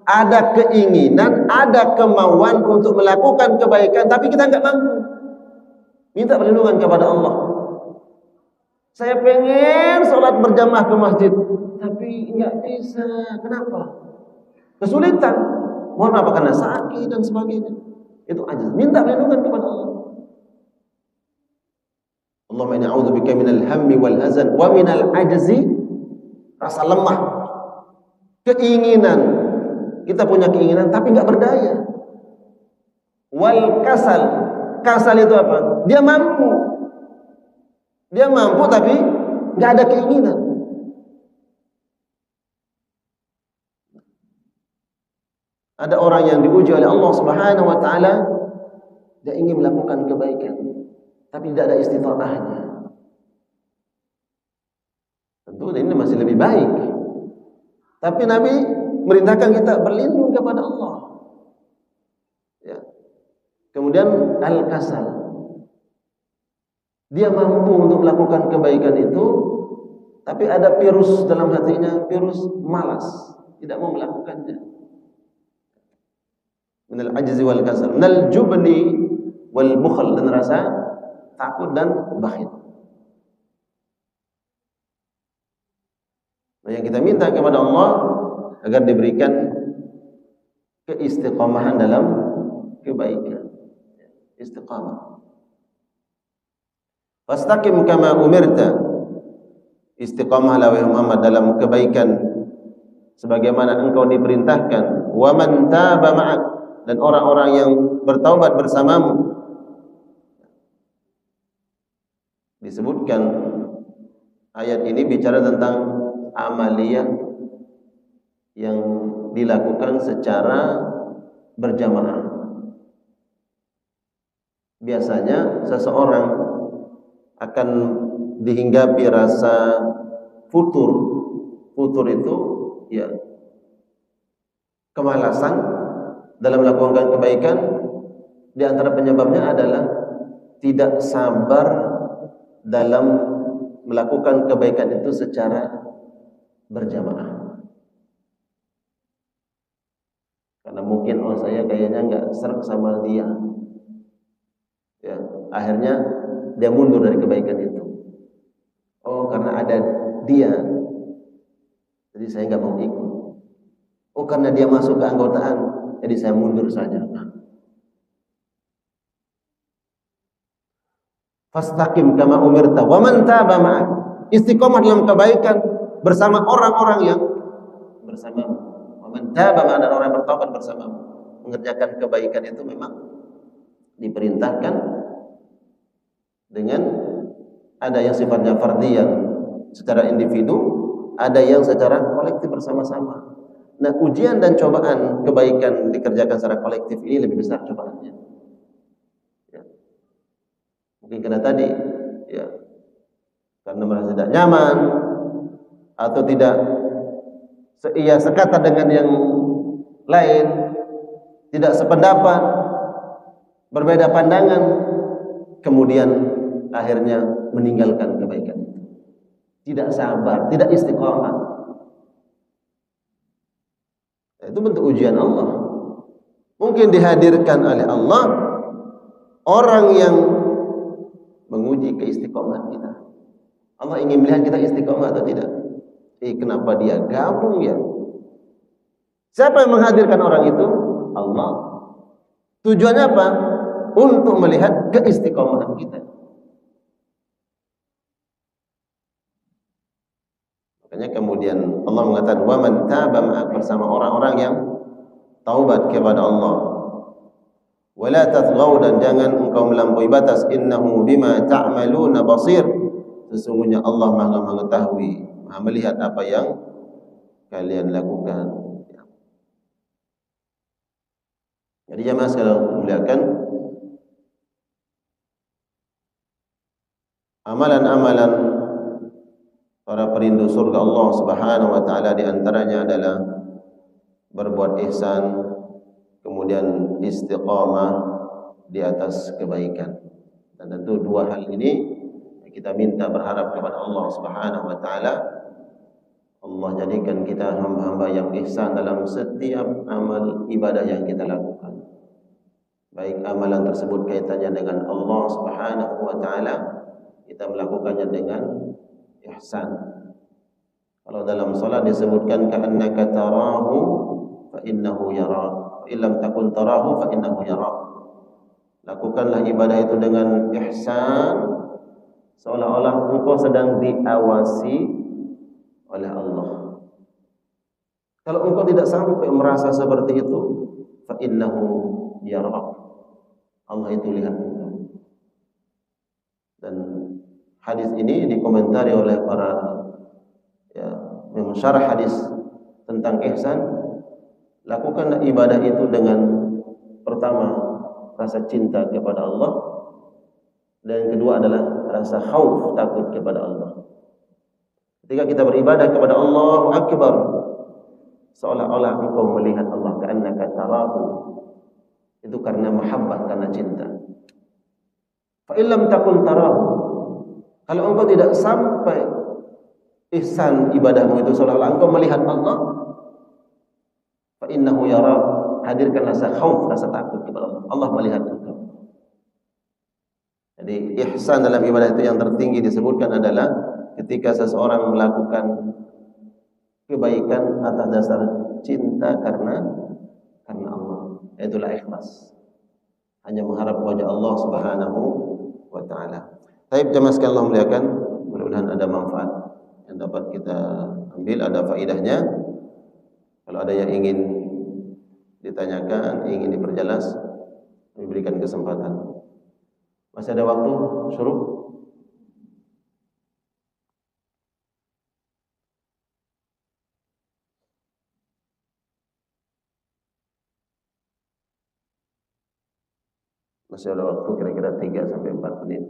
ada keinginan, ada kemauan untuk melakukan kebaikan, tapi kita enggak mampu. Minta perlindungan kepada Allah. Saya pengen sholat berjamaah ke masjid, tapi enggak bisa. Kenapa? Kesulitan. Mohon apa? Karena sakit dan sebagainya. Itu ajaz. Minta perlindungan kepada Allah. Allahumma inni a'udzubika minal hammi wal hazan wa minal ajzi, rasa lemah, keinginan. Kita punya keinginan tapi enggak berdaya. Wal kasal. Kasal itu apa? Dia mampu tapi nggak ada keinginan. Ada orang yang diuji oleh Allah Subhanahu wa taala, dia ingin melakukan kebaikan tapi tidak ada istitaahnya. Tentu ini masih lebih baik. Tapi Nabi merintahkan kita berlindung kepada Allah. Ya. Kemudian al-kasal. Dia mampu untuk melakukan kebaikan itu, tapi ada virus dalam hatinya, virus malas, tidak mau melakukannya. Minal ajzi wal kasal, minal jubni wal bukhl, dan rasa takut dan bakhil. Nah, yang kita minta kepada Allah agar diberikan keistiqamahan dalam kebaikan. Istiqamah. Fastaqim kama umirta, istiqamahlah wahai Muhammad dalam kebaikan sebagaimana engkau diperintahkan. Wa man taba ma'ak, dan orang-orang yang bertaubat bersamamu. Disebutkan ayat ini bicara tentang amaliyah yang dilakukan secara berjamaah. Biasanya seseorang akan dihinggapi rasa futur. Futur itu ya kemalasan dalam melakukan kebaikan. Di antara penyebabnya adalah tidak sabar dalam melakukan kebaikan itu secara berjamaah. Karena mungkin saya kayaknya nggak serak sama dia. Ya, akhirnya dia mundur dari kebaikan itu. Karena ada dia, jadi saya nggak mau ikut. Karena dia masuk ke anggotaan, jadi saya mundur saja. Fastaqim kama umirta wa man taba ma'ak. Istiqomah dalam kebaikan bersama orang-orang yang bersamamu. Wa man taba ma'ak, dan orang yang bertaubat bersamamu. Mengerjakan kebaikan itu memang diperintahkan dengan ada yang sifatnya fardhi yang secara individu, ada yang secara kolektif bersama-sama. Nah, ujian dan cobaan kebaikan dikerjakan secara kolektif ini lebih besar cobaannya. Ya. Mungkin karena tadi, ya, karena merasa tidak nyaman atau tidak sekata dengan yang lain, tidak sependapat, berbeda pandangan, kemudian akhirnya meninggalkan kebaikan itu. Tidak sabar, tidak istiqomah. Itu bentuk ujian Allah. Mungkin dihadirkan oleh Allah orang yang menguji keistiqomahan kita. Allah ingin melihat kita istiqomah atau tidak. Kenapa dia gabung ya? Siapa yang menghadirkan orang itu? Allah. Tujuannya apa? Untuk melihat keistiqomahan kita. Makanya kemudian Allah mengatakan wa man taba ma'ak, bersama orang-orang yang taubat kepada Allah. Wala tatghaw, dan jangan engkau melampaui batas. Innahu bima ta'maluna basir. Sesungguhnya Allah Maha mengetahui, Maha melihat apa yang kalian lakukan. Jadi jemaah sekalian muliakan, amalan-amalan para perindu surga Allah Subhanahu wa taala di antaranya adalah berbuat ihsan, kemudian istiqamah di atas kebaikan. Dan tentu dua hal ini kita minta berharap kepada Allah Subhanahu wa taala. Allah jadikan kita hamba-hamba yang ihsan dalam setiap amal ibadah yang kita lakukan. Baik amalan tersebut kaitannya dengan Allah Subhanahu wa taala, kita melakukannya dengan ihsan. Kalau dalam salat disebutkan ka'annaka tarahu fa innahu yarak, fa illam takun tarahu fa innahu yarak. Lakukanlah ibadah itu dengan ihsan, seolah-olah engkau sedang diawasi oleh Allah. Kalau engkau tidak sampai merasa seperti itu, fa innahu yarak, Allah itu lihat engkau. Dan hadis ini dikomentari oleh para mensyarah hadis tentang ihsan. Lakukanlah ibadah itu dengan pertama rasa cinta kepada Allah, dan yang kedua adalah rasa khauf, takut kepada Allah. Ketika kita beribadah kepada Allah akbar, seolah-olah engkau melihat Allah, ka'annaka tarahu. Itu karena mahabbah, karena cinta. Fa illam takun tarahu, kalau engkau tidak sampai ihsan ibadahmu itu seolah-olah engkau melihat Allah, fa innahu yara, hadirkan rasa khauf, rasa takut kepada Allah. Allah melihat engkau. Jadi ihsan dalam ibadah itu yang tertinggi disebutkan adalah ketika seseorang melakukan kebaikan atas dasar cinta karena Allah. Itulah ikhlas. Hanya mengharap wajah Allah Subhanahu wa taala. Baik jemaah sekalian Allah muliakan, mudah-mudahan ada manfaat yang dapat kita ambil, ada faedahnya. Kalau ada yang ingin ditanyakan, ingin diperjelas, diberikan kesempatan. Masih ada waktu, syuruh. Masih ada waktu kira-kira 3 sampai 4 menit.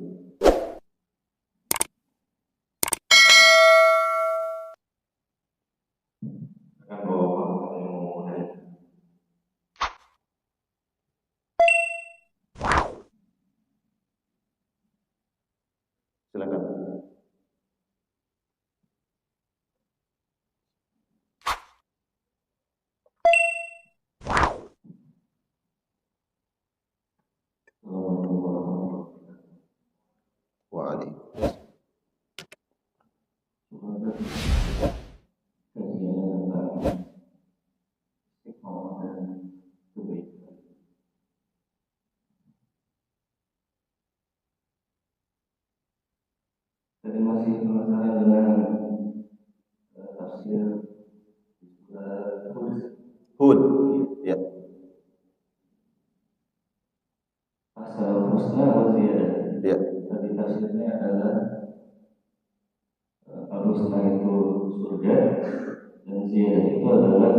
Silakan. Waalaikumsalam. Tadi masih penasaran dengan tafsir Hud. Ya. Asal husna wa ziyadah. Ya. Tadi tafsirnya adalah al-husna itu surga dan ziyadah itu adalah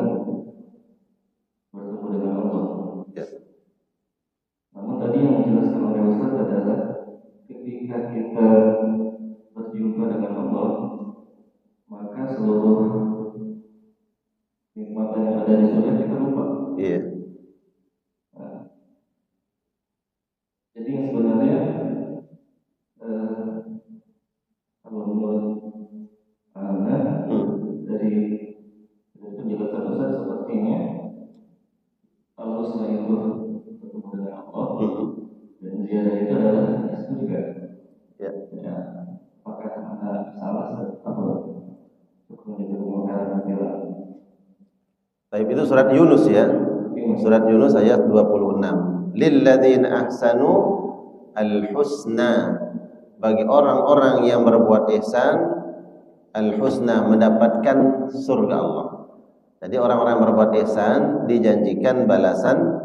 bertemu dengan Allah. Ya. Namun tadi yang dijelaskan oleh Ustaz adalah ketika kita berjumpa dengan Allah, maka seluruh nikmatan yang ada di surga kita lupa. Iya. Jadi yang sebenarnya kalau menurut Anda dari penjelasan Ustaz sepertinya al-husna itu bertemu dengan Allah dan ziyadah itu adalah surga. Ya. Ya. Apakah Anda salah atau hukumnya itu mengatakan tidak? Tapi itu surat Yunus ya. Surat Yunus ayat 26. Lilladzina ahsanu al-husna. Bagi orang-orang yang berbuat ihsan, al-husna, mendapatkan surga Allah. Jadi orang-orang yang berbuat ihsan dijanjikan balasan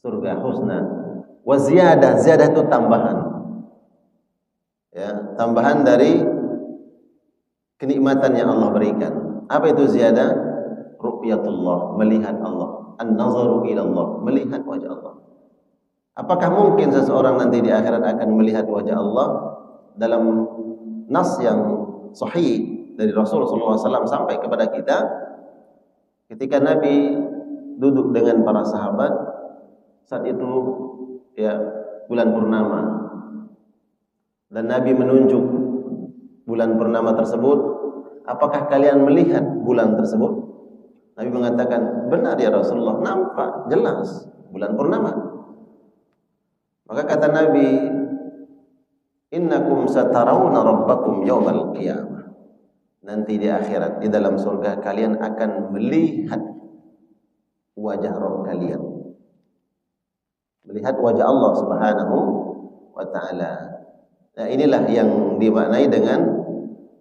surga husna. Wa ziyadah, ziyadah itu tambahan. Ya, tambahan dari kenikmatan yang Allah berikan. Apa itu ziyadah? Ru'yatullah, melihat Allah. An-nazaru ila Allah, melihat wajah Allah. Apakah mungkin seseorang nanti di akhirat akan melihat wajah Allah? Dalam nas yang sahih dari Rasulullah SAW sampai kepada kita, ketika Nabi duduk dengan para sahabat, saat itu ya bulan purnama, dan Nabi menunjuk bulan purnama tersebut. Apakah kalian melihat bulan tersebut? Nabi mengatakan, benar ya Rasulullah, nampak jelas bulan purnama. Maka kata Nabi, innakum satarawna rabbakum yawmal qiyamah. Nanti di akhirat, di dalam surga, kalian akan melihat wajah Rabb kalian. Melihat wajah Allah Subhanahu wa ta'ala. Nah, inilah yang dimaknai dengan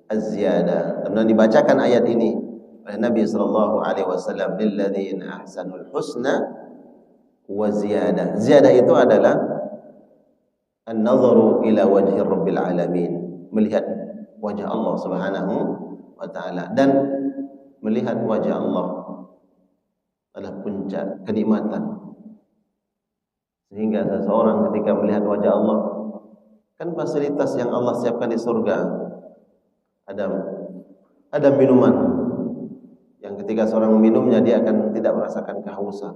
az-ziyadah. Kemudian dibacakan ayat ini oleh Nabi sallallahu alaihi wasallam, lilladzina ahsanul husna wa ziyadah. Ziyadah itu adalah an-nazaru ila wajhi rabbil alamin, melihat wajah Allah Subhanahu wa ta'ala. Dan melihat wajah Allah adalah puncak kenikmatan. Sehingga seseorang ketika melihat wajah Allah, kan fasilitas yang Allah siapkan di surga, ada minuman yang ketika seorang meminumnya dia akan tidak merasakan kehausan.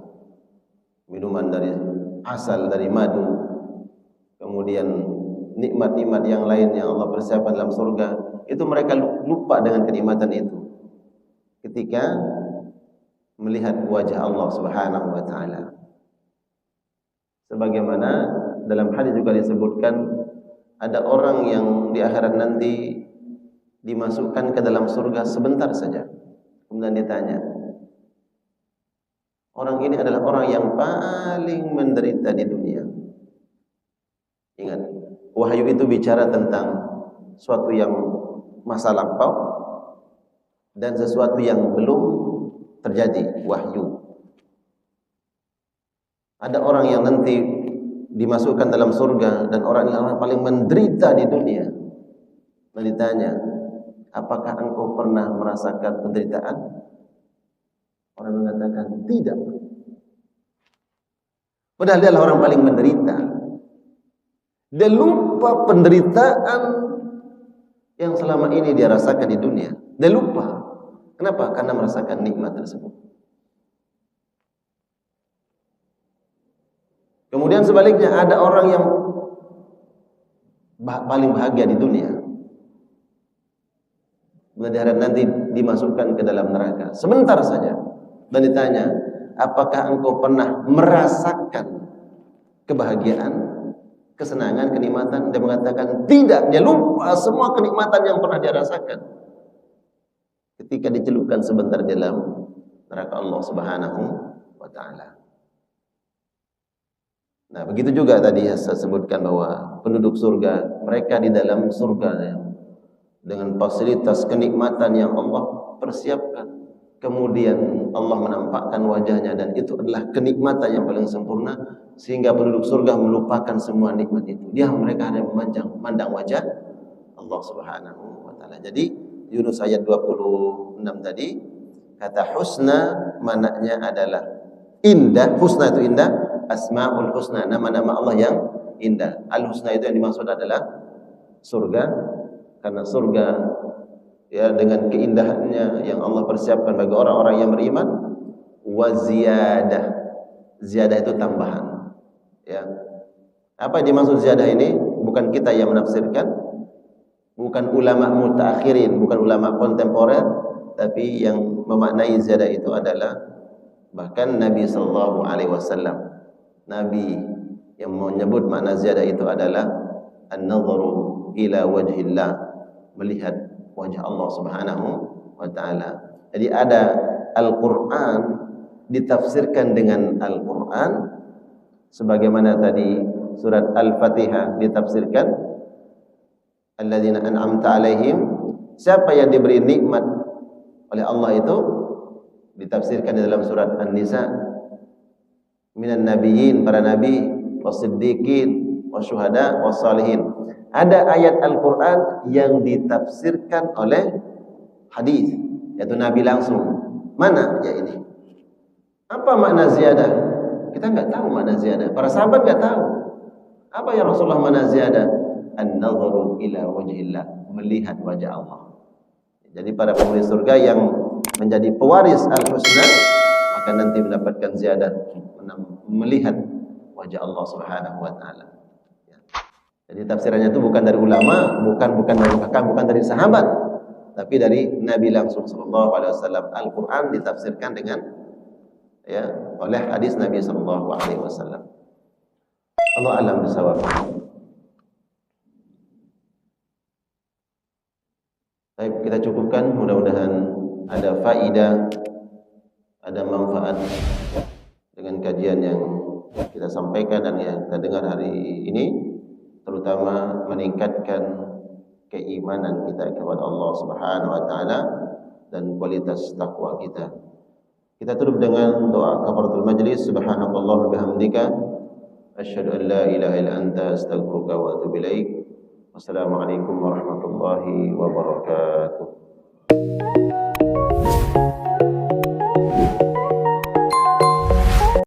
Minuman dari asal, dari madu, kemudian nikmat-nikmat yang lain yang Allah persiapkan dalam surga, itu mereka lupa dengan kenikmatan itu ketika melihat wajah Allah Subhanahu wa ta'ala. Sebagaimana dalam hadis juga disebutkan, ada orang yang di akhirat nanti dimasukkan ke dalam surga sebentar saja. Kemudian ditanya, orang ini adalah orang yang paling menderita di dunia. Ingat, wahyu itu bicara tentang sesuatu yang masa lampau dan sesuatu yang belum terjadi, wahyu. Ada orang yang nanti dimasukkan dalam surga dan orang yang paling menderita di dunia. Dan ditanya, apakah engkau pernah merasakan penderitaan? Orang mengatakan tidak. Padahal dia adalah orang paling menderita. Dia lupa penderitaan yang selama ini dia rasakan di dunia. Dia lupa. Kenapa? Karena merasakan nikmat tersebut. Kemudian sebaliknya ada orang yang paling bahagia di dunia. Berharap nanti dimasukkan ke dalam neraka sebentar saja. Dan ditanya, apakah engkau pernah merasakan kebahagiaan, kesenangan, kenikmatan? Dia mengatakan tidak. Dia lupa semua kenikmatan yang pernah dia rasakan ketika dicelupkan sebentar dalam neraka Allah Subhanahu wa ta'ala. Nah, begitu juga tadi saya sebutkan bahwa penduduk surga, mereka di dalam surga dengan fasilitas kenikmatan yang Allah persiapkan. Kemudian Allah menampakkan wajahnya dan itu adalah kenikmatan yang paling sempurna sehingga penduduk surga melupakan semua nikmat itu. Mereka hanya memandang wajah Allah Subhanahu wa ta'ala. Jadi Yunus ayat 26 tadi kata husna maknanya adalah indah. Husna itu indah. Asmaul husna, nama-nama Allah yang indah. Al-husna itu yang dimaksud adalah surga, karena surga ya dengan keindahannya yang Allah persiapkan bagi orang-orang yang beriman. Wa ziyadah, ziyadah itu tambahan. Ya, apa yang dimaksud ziyadah ini? Bukan kita yang menafsirkan, bukan ulama mutaakhirin, bukan ulama kontemporer, tapi yang memaknai ziyadah itu adalah bahkan Nabi sallallahu alaihi wasallam. Nabi yang menyebut makna ziyadah itu adalah an-nadharu ila wajhillah, melihat wajah Allah Subhanahu wa ta'ala. Jadi ada Al-Quran ditafsirkan dengan Al-Quran, sebagaimana tadi surat Al-Fatihah ditafsirkan alladzina an'amta alaihim, siapa yang diberi nikmat oleh Allah itu ditafsirkan di dalam surat An-Nisa, minan nabiyyin, para nabi, wasiddiqin, wasyuhada, wassalihin. Ada ayat Al-Quran yang ditafsirkan oleh hadis, yaitu Nabi langsung. Mana ya ini? Apa makna ziyadah? Kita enggak tahu makna ziyadah. Para sahabat enggak tahu. Apa ya Rasulullah makna ziyadah? An-nadharu ila wajhillah, melihat wajah Allah. Jadi para penghuni surga yang menjadi pewaris Al-Husna akan nanti mendapatkan ziyadah, melihat wajah Allah Subhanahu wa ta'ala. Jadi tafsirannya itu bukan dari ulama, bukan dari bahkan bukan dari sahabat, tapi dari Nabi langsung sallallahu alaihi wasallam. Al-Qur'an ditafsirkan dengan ya oleh hadis Nabi sallallahu alaihi wasallam. Allah alam bisawab. Baik, kita cukupkan, mudah-mudahan ada faedah, ada manfaat dengan kajian yang kita sampaikan dan yang kita dengar hari ini, terutama meningkatkan keimanan kita kepada Allah Subhanahu wa ta'ala dan kualitas takwa kita. Kita tutup dengan doa kafaratul majlis. Subhanakallahumma bihamdika asyhadu an la ilaha illa anta astaghfiruka wa atubu ilaik. Wassalamualaikum warahmatullahi wabarakatuh.